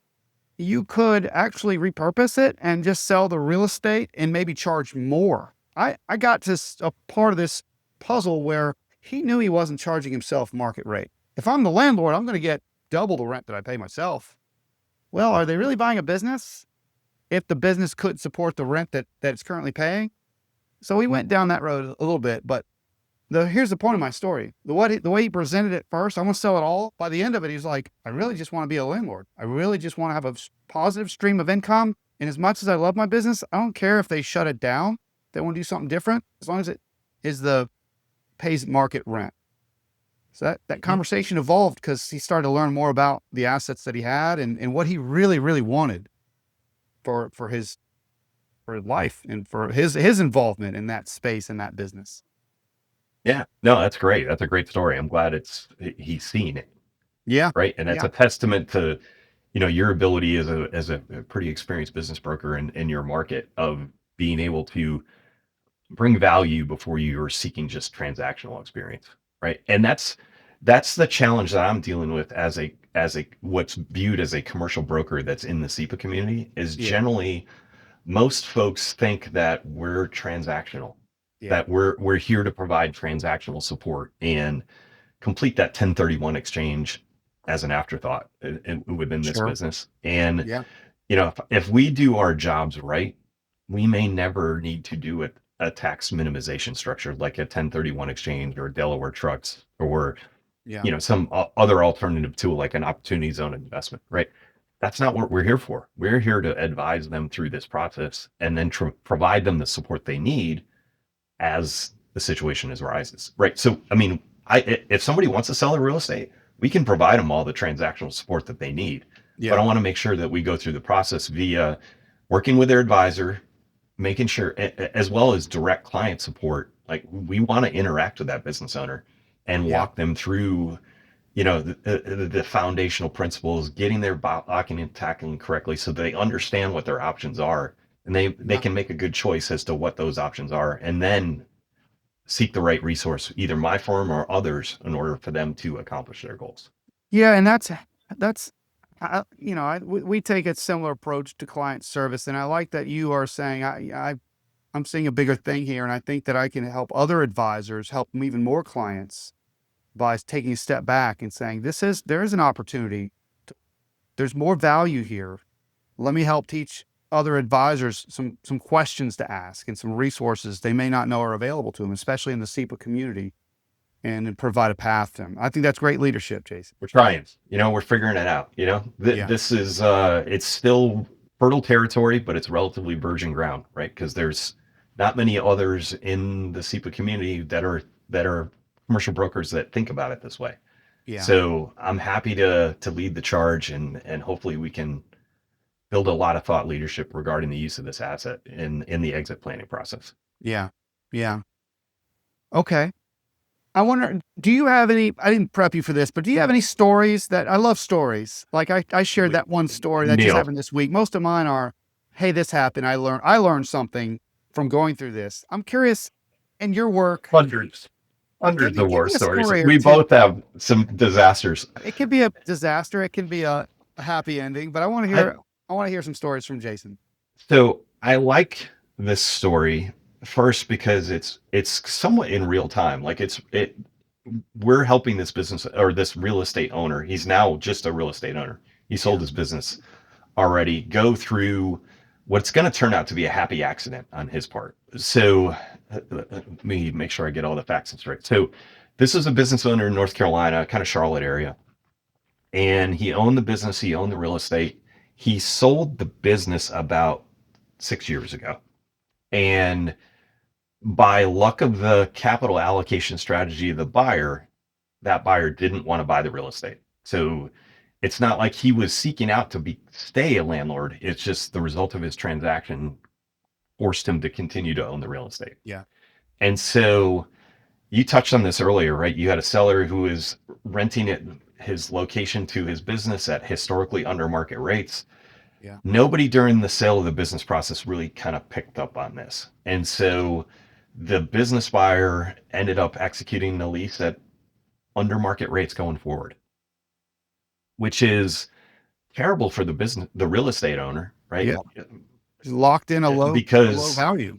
[SPEAKER 2] you could actually repurpose it and just sell the real estate and maybe charge more. I got to a part of this puzzle where he knew he wasn't charging himself market rate. If I'm the landlord, I'm going to get double the rent that I pay myself. Well, are they really buying a business if the business couldn't support the rent that it's currently paying? So we went down that road a little bit, but here's the point of my story. The way he presented it first, I want to sell it all. By the end of it, he's like, I really just want to be a landlord. I really just want to have a positive stream of income. And as much as I love my business, I don't care if they shut it down. They want to do something different, as long as it is pays market rent. So that conversation evolved because he started to learn more about the assets that he had and what he really, really wanted for his life and for his involvement in that space and that business.
[SPEAKER 1] Yeah. No, that's great. That's a great story. I'm glad he's seen it.
[SPEAKER 2] Yeah.
[SPEAKER 1] Right. And that's
[SPEAKER 2] Yeah.
[SPEAKER 1] a testament to, your ability as a pretty experienced business broker in your market of being able to bring value before you're seeking just transactional experience. Right. And that's the challenge that I'm dealing with as a what's viewed as a commercial broker that's in the CEPA community is
[SPEAKER 2] Yeah.
[SPEAKER 1] generally most folks think that we're transactional,
[SPEAKER 2] Yeah.
[SPEAKER 1] that we're here to provide transactional support and complete that 1031 exchange as an afterthought within this
[SPEAKER 2] Sure.
[SPEAKER 1] business. And
[SPEAKER 2] Yeah.
[SPEAKER 1] if we do our jobs right, we may never need to do a tax minimization structure like a 1031 exchange or Delaware trucks or
[SPEAKER 2] Yeah.
[SPEAKER 1] some other alternative tool like an opportunity zone investment, right? That's not what we're here for. We're here to advise them through this process and then provide them the support they need as the situation arises, right? So, I mean, if somebody wants to sell their real estate, we can provide them all the transactional support that they need. But
[SPEAKER 2] Yeah.
[SPEAKER 1] I want to make sure that we go through the process via working with their advisor, making sure, as well as direct client support. Like we want to interact with that business owner and
[SPEAKER 2] Yeah.
[SPEAKER 1] walk them through the foundational principles, getting their blocking and tackling correctly so they understand what their options are and they
[SPEAKER 2] Yeah.
[SPEAKER 1] can make a good choice as to what those options are and then seek the right resource, either my firm or others, in order for them to accomplish their goals.
[SPEAKER 2] Yeah. And that's, we take a similar approach to client service. And I like that you are saying, I'm seeing a bigger thing here. And I think that I can help other advisors help even more clients by taking a step back and saying, there is an opportunity. There's more value here. Let me help teach other advisors some questions to ask and some resources they may not know are available to them, especially in the CEPA community, and provide a path to them. I think that's great leadership, Jason.
[SPEAKER 1] We're trying, we're figuring it out.
[SPEAKER 2] Yeah.
[SPEAKER 1] This is it's still fertile territory, but it's relatively virgin ground, right? Because there's not many others in the CEPA community that are commercial brokers that think about it this way.
[SPEAKER 2] Yeah.
[SPEAKER 1] So I'm happy to lead the charge and hopefully we can build a lot of thought leadership regarding the use of this asset in the exit planning process.
[SPEAKER 2] Yeah. Yeah. Okay. I wonder, do you have any, I didn't prep you for this, but do you have any stories I love stories. Like I shared that one story that just
[SPEAKER 1] Neal,
[SPEAKER 2] happened this week. Most of mine are, hey, this happened. I learned something from going through this. I'm curious in your work,
[SPEAKER 1] hundreds of
[SPEAKER 2] give
[SPEAKER 1] war
[SPEAKER 2] me a
[SPEAKER 1] stories.
[SPEAKER 2] story or
[SPEAKER 1] We
[SPEAKER 2] two.
[SPEAKER 1] both have some disasters.
[SPEAKER 2] It could be a disaster. It can be a happy ending, but
[SPEAKER 1] I,
[SPEAKER 2] I want to hear some stories from Jason.
[SPEAKER 1] so I like this story first because it's somewhat in real time. Like we're helping this business or this real estate owner. He's now just a real estate owner. He sold
[SPEAKER 2] Yeah.
[SPEAKER 1] his business already. Go through what's going to turn out to be a happy accident on his part. So let me make sure I get all the facts straight. So this is a business owner in North Carolina, kind of Charlotte area, and he owned the business. He owned the real estate. He sold the business about 6 years ago, and by luck of the capital allocation strategy of the buyer, that buyer didn't want to buy the real estate. So it's not like he was seeking out to stay a landlord. It's just the result of his transaction forced him to continue to own the real estate.
[SPEAKER 2] Yeah.
[SPEAKER 1] And so you touched on this earlier, right? You had a seller who is renting his location to his business at historically under market rates.
[SPEAKER 2] Yeah.
[SPEAKER 1] Nobody during the sale of the business process really kind of picked up on this. And so the business buyer ended up executing the lease at under market rates going forward, which is terrible for the real estate owner, right?
[SPEAKER 2] Yeah. He's locked in a low
[SPEAKER 1] Because
[SPEAKER 2] value.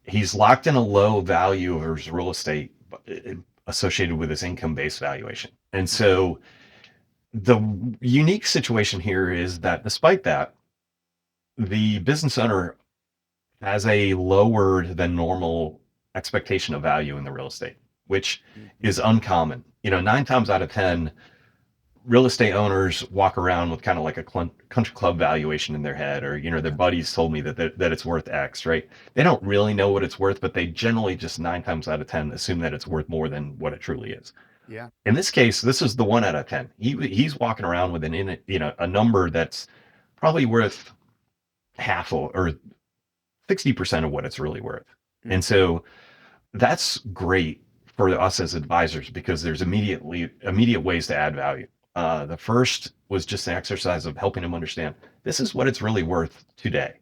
[SPEAKER 1] he's locked in a low value of his real estate associated with his income-based valuation. And so the unique situation here is that despite that, the business owner has a lower than normal expectation of value in the real estate, which is uncommon. 9 times out of 10, real estate owners walk around with kind of like a country club valuation in their head, or their buddies told me that it's worth X, right? They don't really know what it's worth, but they generally just 9 times out of 10 assume that it's worth more than what it truly is.
[SPEAKER 2] Yeah.
[SPEAKER 1] In this case, this is the 1 out of 10. He's walking around with a number that's probably worth half or 60% of what it's really worth.
[SPEAKER 2] Mm-hmm.
[SPEAKER 1] And so that's great for us as advisors because there's immediate ways to add value. The first was just an exercise of helping him understand this is what it's really worth today.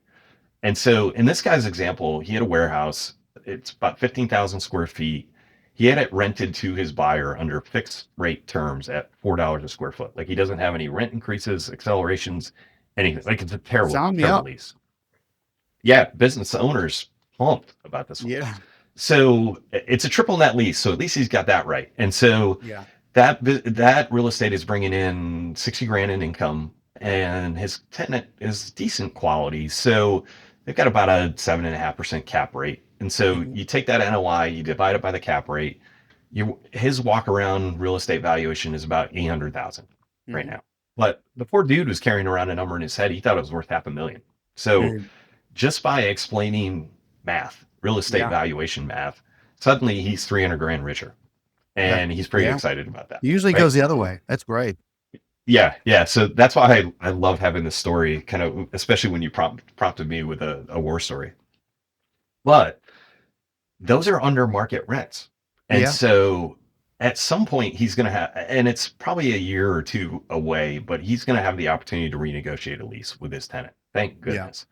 [SPEAKER 1] And so in this guy's example, he had a warehouse. It's about 15,000 square feet. He had it rented to his buyer under fixed rate terms at $4 a square foot. Like he doesn't have any rent increases, accelerations, anything. Like it's a terrible lease. Yeah, business owners pumped about this one.
[SPEAKER 2] Yeah.
[SPEAKER 1] So it's a triple net lease. So at least he's got that right. And so that real estate is bringing in 60 grand in income, and his tenant is decent quality. So they've got about a 7.5% cap rate. And so you take that NOI, you divide it by the cap rate. His walk around real estate valuation is about 800,000 right now. But the poor dude was carrying around a number in his head. He thought it was worth $500,000. So just by explaining math, real estate valuation math, suddenly he's 300 grand richer. And he's pretty excited about that.
[SPEAKER 2] Usually goes the other way. That's great.
[SPEAKER 1] Yeah. So that's why I love having this story, kind of, especially when you prompted me with a war story. But those are under market rents. And so at some point he's going to have, and it's probably a year or two away, but he's going to have the opportunity to renegotiate a lease with his tenant. Thank goodness.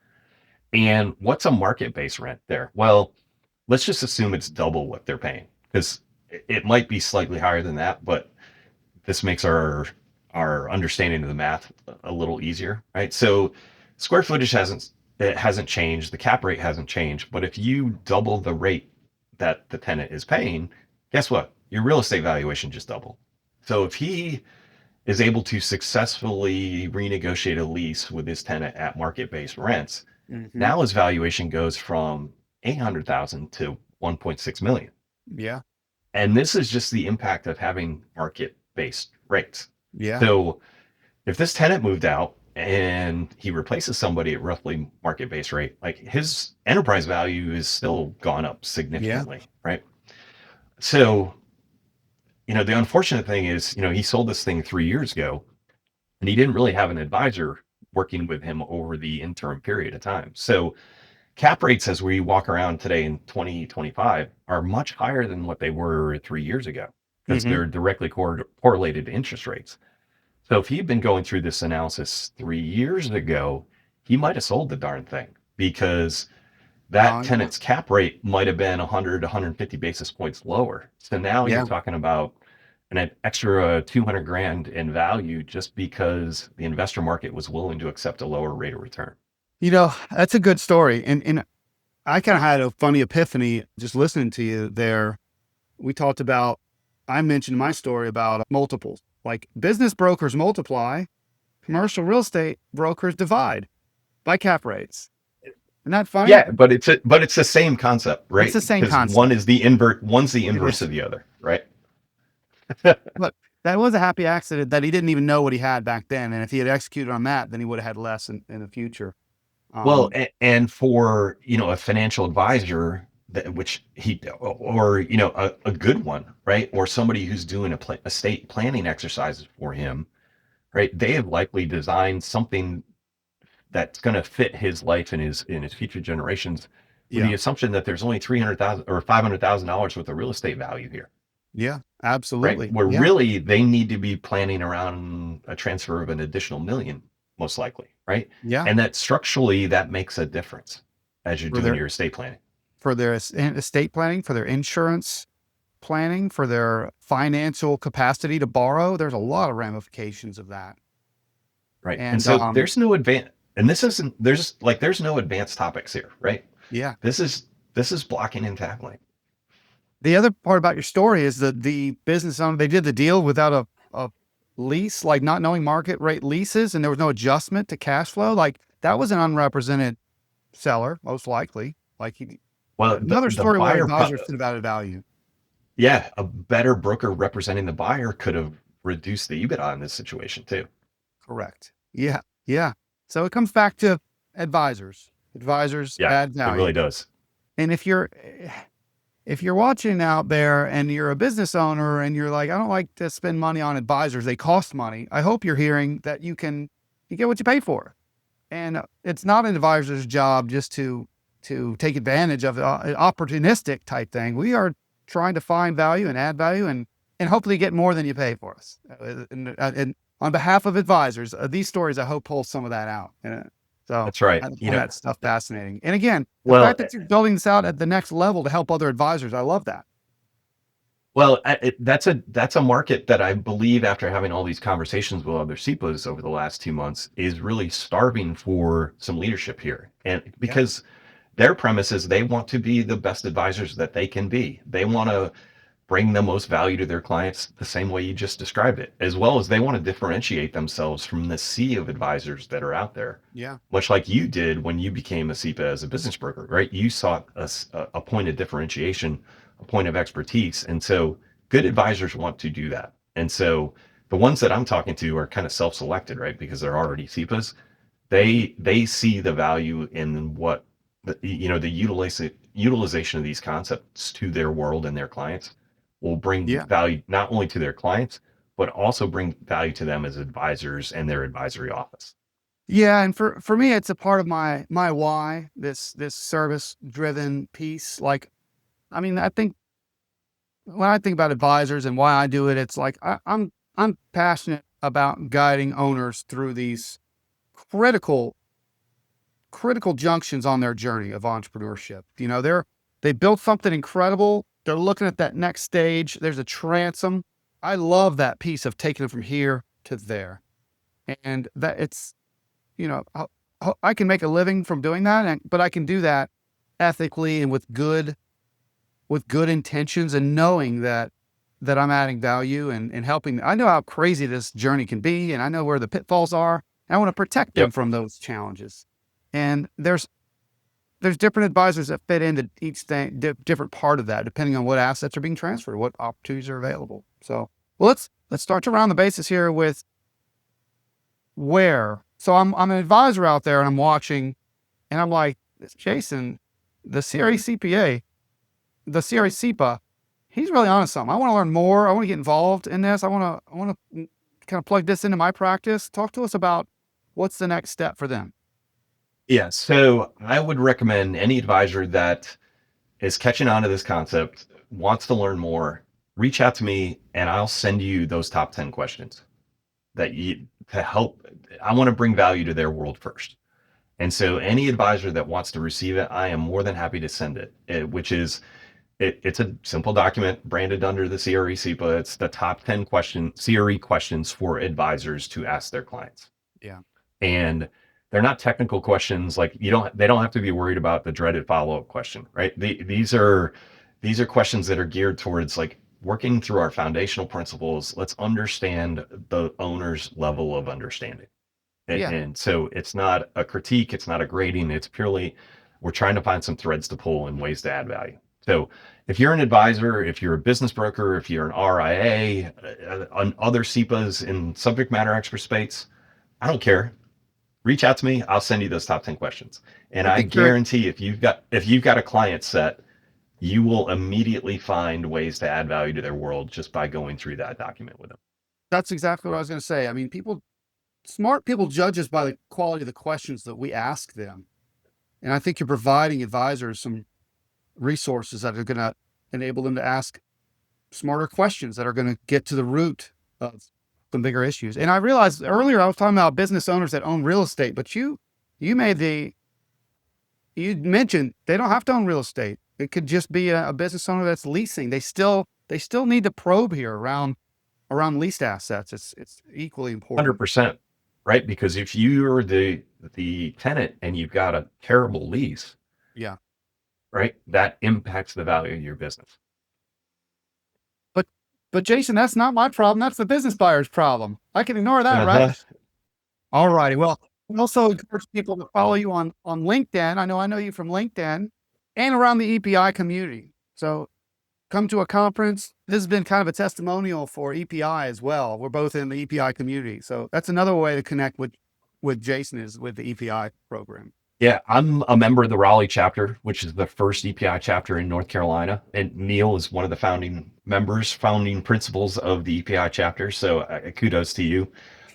[SPEAKER 1] And what's a market-based rent there? Well, let's just assume it's double what they're paying, because it might be slightly higher than that, but this makes our understanding of the math a little easier, right? So square footage hasn't changed, the cap rate hasn't changed, but if you double the rate that the tenant is paying, guess what? Your real estate valuation just doubled. So if he is able to successfully renegotiate a lease with his tenant at market-based rents, now his valuation goes from 800,000 to 1.6 million.
[SPEAKER 2] Yeah.
[SPEAKER 1] And this is just the impact of having market-based rates.
[SPEAKER 2] Yeah.
[SPEAKER 1] So if this tenant moved out and he replaces somebody at roughly market-based rate, like his enterprise value is still gone up significantly, right? So, the unfortunate thing is, he sold this thing 3 years ago and he didn't really have an advisor working with him over the interim period of time. So cap rates as we walk around today in 2025 are much higher than what they were 3 years ago, because they're directly correlated to interest rates. So if he'd been going through this analysis 3 years ago, he might have sold the darn thing, because that tenant's cap rate might have been 100 to 150 basis points lower. So now you're talking about an extra 200 grand in value just because the investor market was willing to accept a lower rate of return.
[SPEAKER 2] That's a good story. And I kind of had a funny epiphany just listening to you there. I mentioned my story about multiples. Like business brokers multiply, commercial real estate brokers divide by cap rates. Isn't that funny?
[SPEAKER 1] Yeah, but it's the same concept, right?
[SPEAKER 2] It's the same concept.
[SPEAKER 1] One's the inverse of the other, right?
[SPEAKER 2] Look, that was a happy accident that he didn't even know what he had back then. And if he had executed on that, then he would have had less in the future.
[SPEAKER 1] Well, and for, a financial advisor, which a good one, right? Or somebody who's doing estate planning exercises for him, right? They have likely designed something that's going to fit his life and his future generations with the
[SPEAKER 2] Yeah.
[SPEAKER 1] assumption that there's only 300,000 or $500,000 worth of real estate value here,
[SPEAKER 2] Yeah.
[SPEAKER 1] right?
[SPEAKER 2] Absolutely.
[SPEAKER 1] Where
[SPEAKER 2] Yeah.
[SPEAKER 1] really they need to be planning around a transfer of an additional million, most likely, right?
[SPEAKER 2] Yeah.
[SPEAKER 1] And that structurally that makes a difference as you're
[SPEAKER 2] For
[SPEAKER 1] doing
[SPEAKER 2] their
[SPEAKER 1] your estate planning.
[SPEAKER 2] estate planning, for their insurance planning, for their financial capacity to borrow. There's a lot of ramifications of that.
[SPEAKER 1] Right. And
[SPEAKER 2] And
[SPEAKER 1] so there's no advance, and this isn't, there's no advanced topics here, right?
[SPEAKER 2] yeah.
[SPEAKER 1] This is blocking and tackling.
[SPEAKER 2] The other part about your story is that the business owner, they did the deal without a lease, like not knowing market rate leases, and there was no adjustment to cash flow. Like that was an unrepresented seller, most likely. Like
[SPEAKER 1] Well,
[SPEAKER 2] another
[SPEAKER 1] the
[SPEAKER 2] story where
[SPEAKER 1] buyer,
[SPEAKER 2] advisors should have added value.
[SPEAKER 1] yeah, a better broker representing the buyer could have reduced the EBITDA in this situation too.
[SPEAKER 2] Correct. Yeah. Yeah. So it comes back to advisors. Advisors
[SPEAKER 1] Yeah,
[SPEAKER 2] add
[SPEAKER 1] it really
[SPEAKER 2] value.
[SPEAKER 1] does.
[SPEAKER 2] And if you're watching out there and you're a business owner and you're like, I don't like to spend money on advisors, they cost money. I hope you're hearing that you get what you pay for. And it's not an advisor's job just to take advantage of an opportunistic type thing. We are trying to find value and add value and hopefully get more than you pay for us. And on behalf of advisors, these stories, I hope pull some of that out. So
[SPEAKER 1] That's right.
[SPEAKER 2] I find that stuff fascinating. And again, the
[SPEAKER 1] Well,
[SPEAKER 2] fact that you're building this out at the next level to help other advisors, I love that.
[SPEAKER 1] that's a market that I believe, after having all these conversations with other CEPAs over the last 2 months, is really starving for some leadership here. And
[SPEAKER 2] Yeah.
[SPEAKER 1] because their premise is they want to be the best advisors that they can be. They want to bring the most value to their clients the same way you just described it, as well as they want to differentiate themselves from the sea of advisors that are out there.
[SPEAKER 2] Yeah.
[SPEAKER 1] Much like you did when you became a CEPA as a business broker, right? You sought a point of differentiation, a point of expertise. And so good advisors want to do that. And so the ones that I'm talking to are kind of self-selected, right? Because they're already CEPAs. They see the value in what the utilization of these concepts to their world and their clients will bring
[SPEAKER 2] Yeah.
[SPEAKER 1] value not only to their clients, but also bring value to them as advisors and their advisory office.
[SPEAKER 2] Yeah. And for me, it's a part of my why, this service driven piece. Like, I mean, I think when I think about advisors and why I do it, it's like I'm passionate about guiding owners through these critical junctions on their journey of entrepreneurship. They built something incredible. They're looking at that next stage. There's a transom. I love that piece of taking it from here to there, and that it's I can make a living from doing that, but I can do that ethically and with good intentions and knowing that I'm adding value and helping. I know how crazy this journey can be, and I know where the pitfalls are. And I want to protect them
[SPEAKER 1] Yep.
[SPEAKER 2] from those challenges. And there's different advisors that fit into each thing, different part of that, depending on what assets are being transferred, what opportunities are available. So, well, let's start to round the bases here with where. So I'm an advisor out there, and I'm watching, and I'm like, Jason, the CRE CPA, the CRE CIPA, he's really onto something. I want to learn more. I want to get involved in this. I want to kind of plug this into my practice. Talk to us about what's the next step for them.
[SPEAKER 1] Yeah. So I would recommend any advisor that is catching on to this concept, wants to learn more, reach out to me and I'll send you those top 10 questions to help. I want to bring value to their world first. And so any advisor that wants to receive it, I am more than happy to send which is it's a simple document branded under the CRE CIPA. It's the top 10 CRE questions for advisors to ask their clients.
[SPEAKER 2] Yeah.
[SPEAKER 1] And they're not technical questions. Like they don't have to be worried about the dreaded follow-up question, right? These are questions that are geared towards like working through our foundational principles. Let's understand the owner's level of understanding.
[SPEAKER 2] Yeah.
[SPEAKER 1] And so it's not a critique, it's not a grading, it's purely we're trying to find some threads to pull and ways to add value. So if you're an advisor, if you're a business broker, if you're an RIA, on other CEPAs in subject matter expert space, I don't care. Reach out to me. I'll send you those top 10 questions. And
[SPEAKER 2] I
[SPEAKER 1] I
[SPEAKER 2] think there,
[SPEAKER 1] guarantee if you've got a client set, you will immediately find ways to add value to their world just by going through that document with them.
[SPEAKER 2] that's exactly what I was going to say. I mean, people smart people judge us by the quality of the questions that we ask them. And I think you're providing advisors some resources that are going to enable them to ask smarter questions that are going to get to the root of some bigger issues. And I realized earlier I was talking about business owners that own real estate, but you mentioned they don't have to own real estate. It could just be a business owner that's leasing. They still need to probe here around leased assets. It's equally important.
[SPEAKER 1] 100%, right? Because if you're the tenant and you've got a terrible lease,
[SPEAKER 2] Yeah.
[SPEAKER 1] right, that impacts the value of your business.
[SPEAKER 2] But Jason, that's not my problem. That's the business buyer's problem. I can ignore that, right?
[SPEAKER 1] Uh-huh.
[SPEAKER 2] All righty. Well, I also encourage people to follow you on LinkedIn. I know you from LinkedIn and around the EPI community. So come to a conference. This has been kind of a testimonial for EPI as well. We're both in the EPI community. So that's another way to connect with Jason, is with the EPI program.
[SPEAKER 1] Yeah, I'm a member of the Raleigh chapter, which is the first EPI chapter in North Carolina. And Neal is one of the founding principals of the EPI chapter. So kudos to you.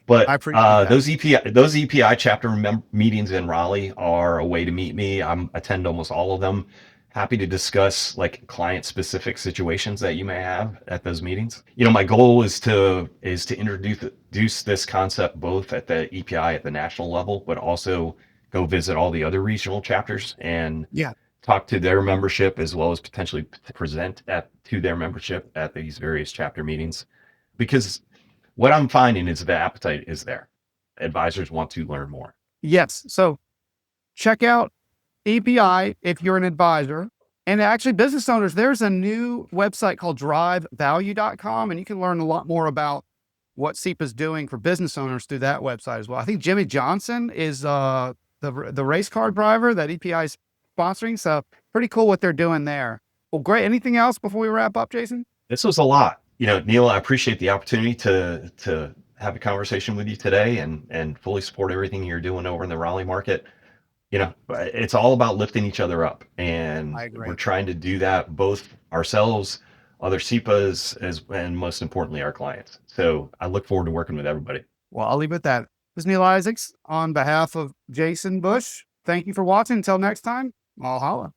[SPEAKER 1] But
[SPEAKER 2] I appreciate that.
[SPEAKER 1] those EPI chapter meetings in Raleigh are a way to meet me. I attend almost all of them. Happy to discuss like client specific situations that you may have at those meetings. My goal is to introduce this concept both at the EPI at the national level, but also go visit all the other regional chapters and
[SPEAKER 2] Yeah.
[SPEAKER 1] talk to their membership, as well as potentially present to their membership at these various chapter meetings. Because what I'm finding is the appetite is there. Advisors want to learn more.
[SPEAKER 2] Yes. So check out EPI if you're an advisor. And actually, business owners, there's a new website called drivevalue.com, and you can learn a lot more about what CIPA is doing for business owners through that website as well. I think Jimmy Johnson is the race car driver that EPI is sponsoring. So pretty cool what they're doing there. Well, great. Anything else before we wrap up, Jason?
[SPEAKER 1] This was a lot. Neal, I appreciate the opportunity to have a conversation with you today and fully support everything you're doing over in the Raleigh market. It's all about lifting each other up, and
[SPEAKER 2] I agree.
[SPEAKER 1] we're trying to do that both ourselves, other CIPAs, and most importantly, our clients. So I look forward to working with everybody.
[SPEAKER 2] Well, I'll leave it at that. This is Neal Isaacs on behalf of Jason Bush. Thank you for watching. Until next time, I'll holla.